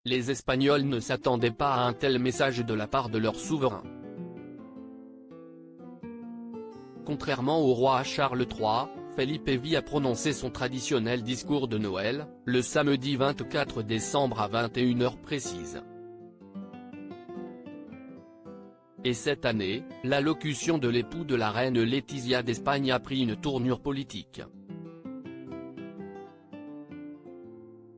Les Espagnols ne s'attendaient pas à un tel message de la part de leur souverain. Contrairement au roi Charles III, Felipe V a prononcé son traditionnel discours de Noël, le samedi 24 décembre à 21h précise. Et cette année, l'allocution de l'époux de la reine Letizia d'Espagne a pris une tournure politique.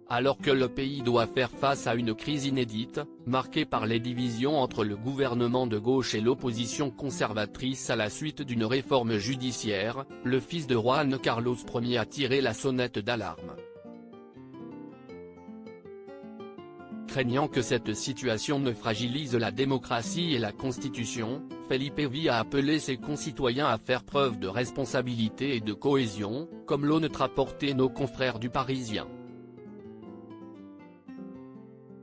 Alors que le pays doit faire face à une crise inédite, marquée par les divisions entre le gouvernement de gauche et l'opposition conservatrice à la suite d'une réforme judiciaire, le fils de Juan Carlos Ier a tiré la sonnette d'alarme. Craignant que cette situation ne fragilise la démocratie et la Constitution, Felipe V a appelé ses concitoyens à faire preuve de responsabilité et de cohésion, comme l'ont rapporté nos confrères du Parisien.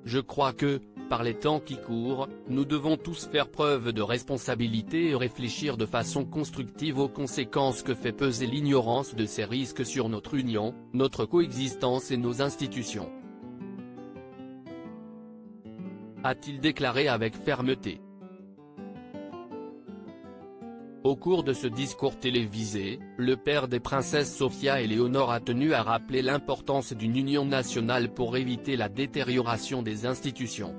Je crois que, par les temps qui courent, nous devons tous faire preuve de responsabilité et réfléchir de façon constructive aux conséquences que fait peser l'ignorance de ces risques sur notre union, notre coexistence et nos institutions. A-t-il déclaré avec fermeté. Au cours de ce discours télévisé, le père des princesses Sofia et Léonore a tenu à rappeler l'importance d'une union nationale pour éviter la détérioration des institutions.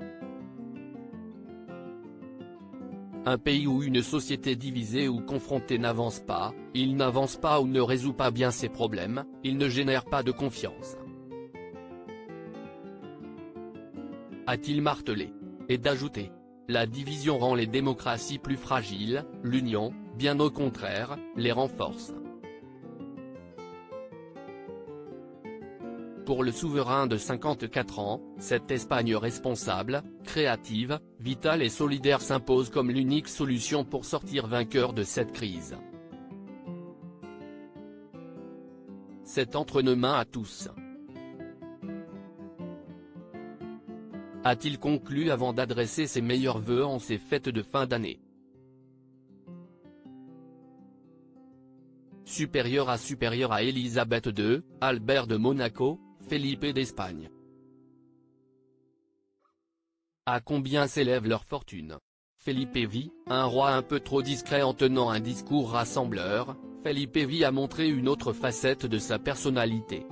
Un pays où une société divisée ou confrontée n'avance pas, il n'avance pas ou ne résout pas bien ses problèmes, il ne génère pas de confiance. A-t-il martelé. Et d'ajouter. La division rend les démocraties plus fragiles, l'union, bien au contraire, les renforce. Pour le souverain de 54 ans, cette Espagne responsable, créative, vitale et solidaire s'impose comme l'unique solution pour sortir vainqueur de cette crise. C'est entre nos mains à tous. A-t-il conclu avant d'adresser ses meilleurs vœux en ces fêtes de fin d'année. Supérieur à Élisabeth II, Albert de Monaco, Felipe d'Espagne. À combien s'élève leur fortune? Felipe V, un roi un peu trop discret en tenant un discours rassembleur, Felipe V a montré une autre facette de sa personnalité.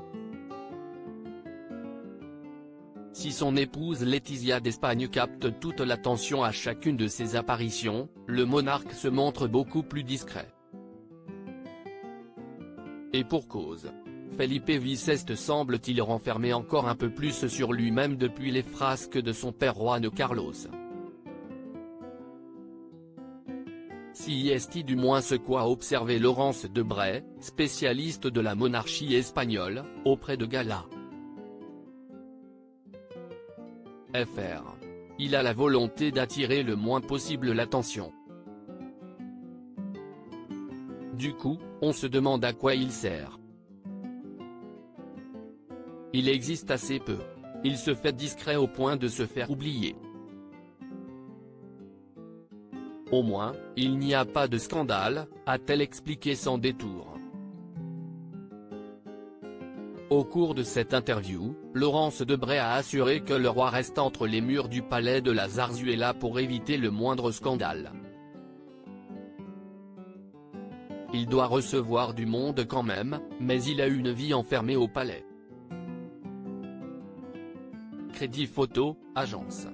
Si son épouse Letizia d'Espagne capte toute l'attention à chacune de ses apparitions, le monarque se montre beaucoup plus discret. Et pour cause. Felipe VI semble-t-il renfermer encore un peu plus sur lui-même depuis les frasques de son père Juan Carlos. Si est du moins ce qu'a observé Laurence Debray, spécialiste de la monarchie espagnole, auprès de Gala. Fr. Il a la volonté d'attirer le moins possible l'attention. Du coup, on se demande à quoi il sert. Il existe assez peu. Il se fait discret au point de se faire oublier. Au moins, il n'y a pas de scandale, a-t-elle expliqué sans détour. Au cours de cette interview, Laurence Debray a assuré que le roi reste entre les murs du palais de la Zarzuela pour éviter le moindre scandale. Il doit recevoir du monde quand même, mais il a une vie enfermée au palais. Crédit photo, agence.